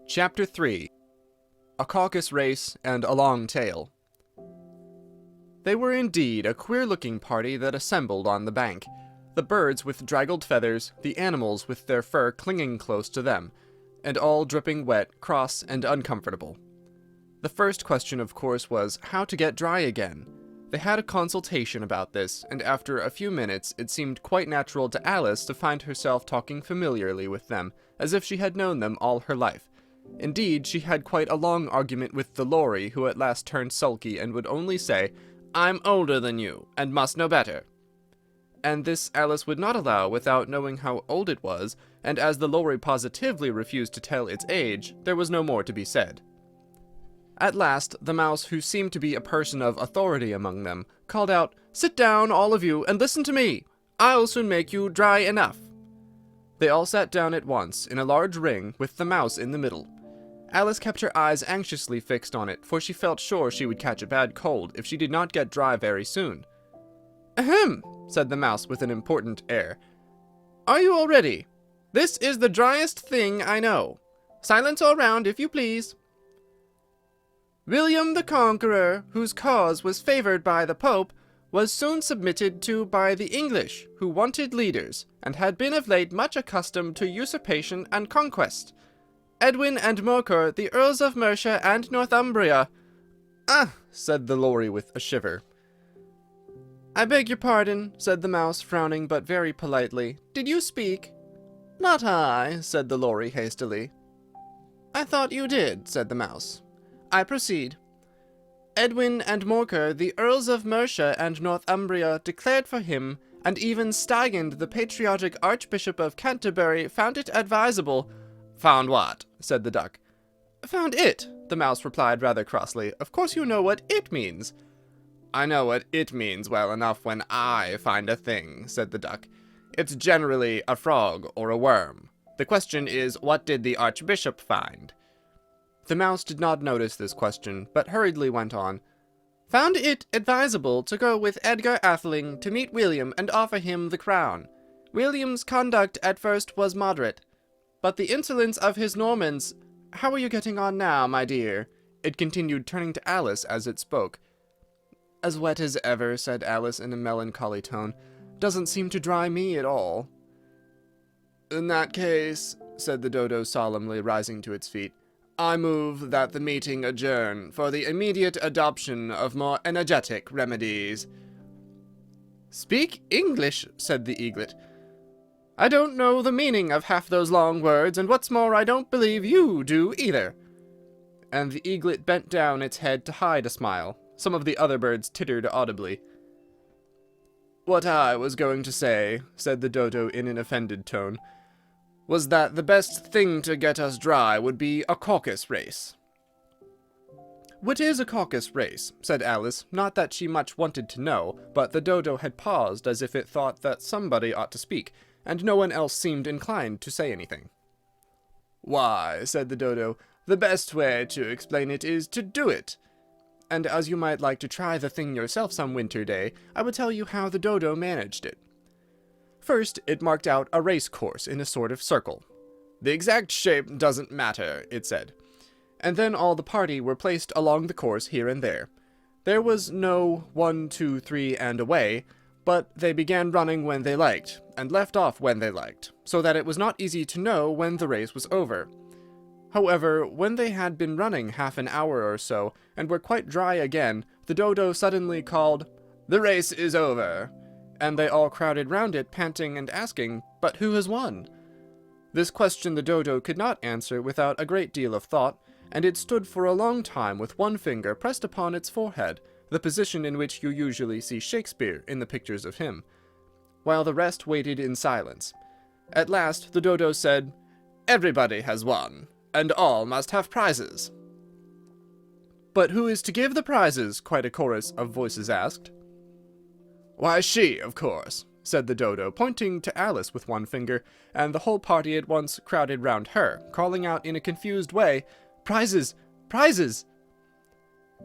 Chapter 3. A Caucus Race and a Long Tail. They were indeed a queer-looking party that assembled on the bank, the birds with draggled feathers, the animals with their fur clinging close to them, and all dripping wet, cross, and uncomfortable. The first question, of course, was how to get dry again. They had a consultation about this, and after a few minutes it seemed quite natural to Alice to find herself talking familiarly with them, as if she had known them all her life. Indeed, she had quite a long argument with the Lorry, who at last turned sulky and would only say, "I'm older than you, and must know better." And this Alice would not allow without knowing how old it was, and as the Lorry positively refused to tell its age, there was no more to be said. At last, the mouse, who seemed to be a person of authority among them, called out, "Sit down, all of you, and listen to me. I'll soon make you dry enough." They all sat down at once, in a large ring, with the mouse in the middle. Alice kept her eyes anxiously fixed on it, for she felt sure she would catch a bad cold if she did not get dry very soon. "Ahem," said the mouse with an important air. "Are you all ready? This is the driest thing I know. Silence all round, if you please. William the Conqueror, whose cause was favored by the Pope, was soon submitted to by the English, who wanted leaders, and had been of late much accustomed to usurpation and conquest. Edwin and Morcar, the Earls of Mercia and Northumbria—" "Ah!" said the Lorry with a shiver. "I beg your pardon," said the mouse, frowning but very politely. "Did you speak?" "Not I," said the Lorry hastily. "I thought you did," said the mouse. "I proceed. Edwin and Morcar, the Earls of Mercia and Northumbria, declared for him, and even Stigand, the patriotic Archbishop of Canterbury, found it advisable—" "Found what?" said the duck. "Found it," the mouse replied rather crossly. "Of course you know what it means." "I know what it means well enough when I find a thing," said the duck. "It's generally a frog or a worm. The question is, what did the Archbishop find?" The mouse did not notice this question, but hurriedly went on. "Found it advisable to go with Edgar Atheling to meet William and offer him the crown. William's conduct at first was moderate, but the insolence of his Normans— How are you getting on now, my dear?" it continued, turning to Alice as it spoke. "As wet as ever," said Alice in a melancholy tone. "Doesn't seem to dry me at all." "In that case," said the dodo solemnly, rising to its feet, "I move that the meeting adjourn for the immediate adoption of more energetic remedies." "Speak English," said the eaglet. "I don't know the meaning of half those long words, and what's more, I don't believe you do either." And the eaglet bent down its head to hide a smile. Some of the other birds tittered audibly. "What I was going to say," said the dodo in an offended tone, "was that the best thing to get us dry would be a caucus race." "What is a caucus race?" said Alice, not that she much wanted to know, but the dodo had paused as if it thought that somebody ought to speak, and no one else seemed inclined to say anything. "Why," said the dodo, "the best way to explain it is to do it. And as you might like to try the thing yourself some winter day, I will tell you how the dodo managed it. First, it marked out a race course in a sort of circle. The exact shape doesn't matter, it said. And then all the party were placed along the course here and there. There was no 1, 2, 3, and away, but they began running when they liked, and left off when they liked, so that it was not easy to know when the race was over. However, when they had been running half an hour or so, and were quite dry again, the dodo suddenly called, 'The race is over!' and they all crowded round it, panting and asking, 'But who has won?' This question the dodo could not answer without a great deal of thought, and it stood for a long time with one finger pressed upon its forehead, the position in which you usually see Shakespeare in the pictures of him, while the rest waited in silence. At last the dodo said, 'Everybody has won, and all must have prizes.' 'But who is to give the prizes?' quite a chorus of voices asked. 'Why, she, of course,' said the dodo, pointing to Alice with one finger, and the whole party at once crowded round her, calling out in a confused way, 'Prizes! Prizes!'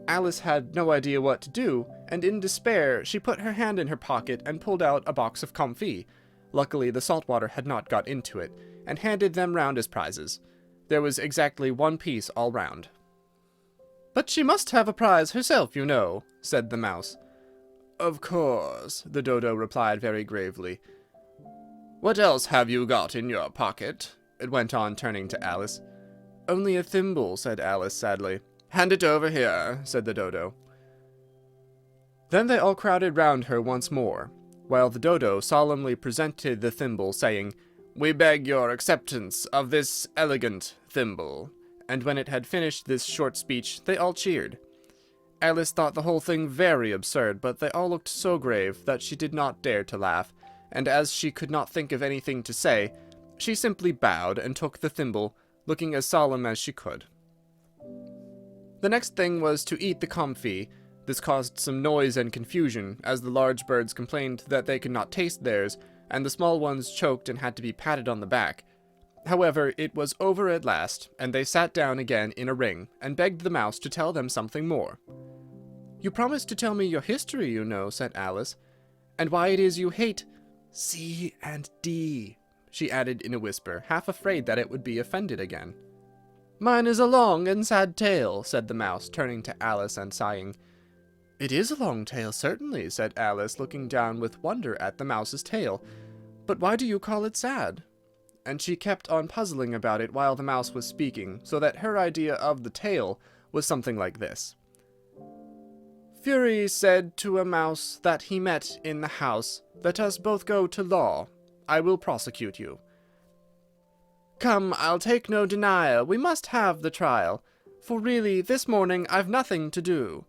Alice had no idea what to do, and in despair she put her hand in her pocket and pulled out a box of comfits. Luckily the salt water had not got into it, and handed them round as prizes. There was exactly 1 piece all round. "But she must have a prize herself, you know," said the mouse. "Of course," the dodo replied very gravely. "What else have you got in your pocket?" it went on, turning to Alice. "Only a thimble," said Alice sadly. "Hand it over here," said the dodo. Then they all crowded round her once more, while the dodo solemnly presented the thimble, saying, "We beg your acceptance of this elegant thimble." And when it had finished this short speech, they all cheered. Alice thought the whole thing very absurd, but they all looked so grave that she did not dare to laugh, and as she could not think of anything to say, she simply bowed and took the thimble, looking as solemn as she could. The next thing was to eat the comfit. This caused some noise and confusion, as the large birds complained that they could not taste theirs, and the small ones choked and had to be patted on the back. However, it was over at last, and they sat down again in a ring, and begged the mouse to tell them something more. "You promised to tell me your history, you know," said Alice, "and why it is you hate C and D," she added in a whisper, half afraid that it would be offended again. "Mine is a long and sad tale," said the mouse, turning to Alice and sighing. "It is a long tale, certainly," said Alice, looking down with wonder at the mouse's tail. "But why do you call it sad?" And she kept on puzzling about it while the mouse was speaking, so that her idea of the tale was something like this. "Fury said to a mouse that he met in the house, 'Let us both go to law. I will prosecute you.' 'Come, I'll take no denial, we must have the trial, for really this morning I've nothing to do.'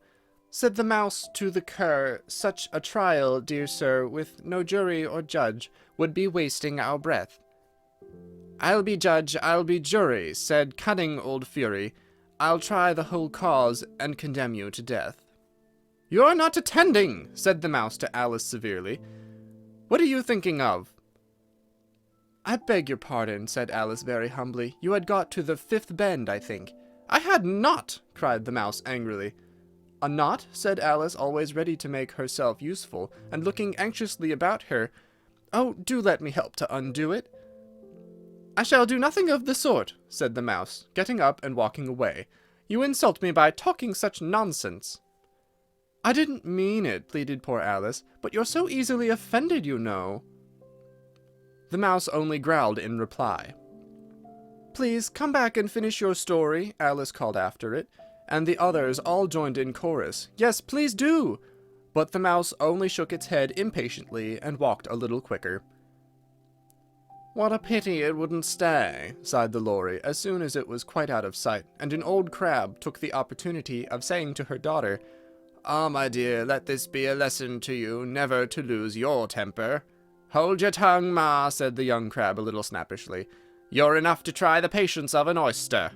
Said the mouse to the cur, 'Such a trial, dear sir, with no jury or judge, would be wasting our breath.' 'I'll be judge, I'll be jury,' said cunning old Fury. 'I'll try the whole cause, and condemn you to death.'" "You're not attending," said the mouse to Alice severely. "What are you thinking of?" "I beg your pardon," said Alice very humbly. "You had got to the 5th bend, I think." "I had not!" cried the mouse angrily. "A knot?" said Alice, always ready to make herself useful, and looking anxiously about her. "Oh, do let me help to undo it." "I shall do nothing of the sort," said the mouse, getting up and walking away. "You insult me by talking such nonsense." "I didn't mean it," pleaded poor Alice, "but you're so easily offended, you know." The mouse only growled in reply. "Please come back and finish your story," Alice called after it, and the others all joined in chorus. "Yes, please do!" But the mouse only shook its head impatiently and walked a little quicker. "What a pity it wouldn't stay," sighed the lory, as soon as it was quite out of sight, and an old crab took the opportunity of saying to her daughter, "Ah, my dear, let this be a lesson to you, never to lose your temper." "Hold your tongue, ma," said the young crab a little snappishly. "You're enough to try the patience of an oyster."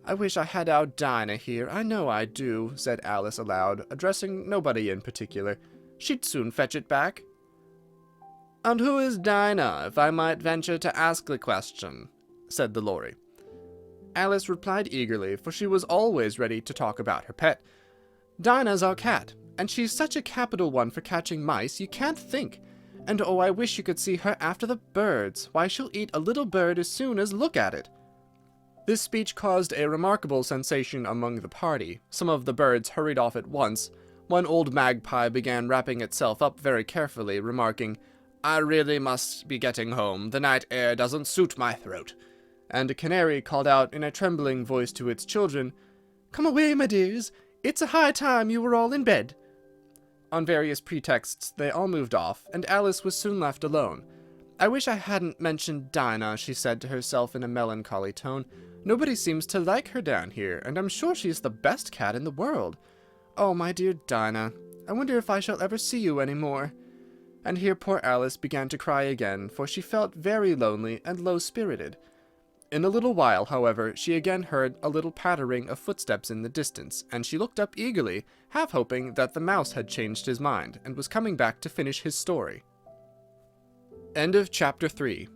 "I wish I had our Dinah here, I know I do," said Alice aloud, addressing nobody in particular. "She'd soon fetch it back." "And who is Dinah, if I might venture to ask the question?" said the lory. Alice replied eagerly, for she was always ready to talk about her pet. "Dinah's our cat, and she's such a capital one for catching mice, you can't think. And oh, I wish you could see her after the birds. Why, she'll eat a little bird as soon as look at it." This speech caused a remarkable sensation among the party. Some of the birds hurried off at once. One old magpie began wrapping itself up very carefully, remarking, "I really must be getting home. The night air doesn't suit my throat." And a canary called out in a trembling voice to its children, "Come away, my dears. It's a high time you were all in bed." On various pretexts, they all moved off, and Alice was soon left alone. "I wish I hadn't mentioned Dinah," she said to herself in a melancholy tone. "Nobody seems to like her down here, and I'm sure she's the best cat in the world. Oh, my dear Dinah, I wonder if I shall ever see you any more." And here poor Alice began to cry again, for she felt very lonely and low-spirited. In a little while, however, she again heard a little pattering of footsteps in the distance, and she looked up eagerly, half hoping that the mouse had changed his mind, and was coming back to finish his story. End of Chapter 3.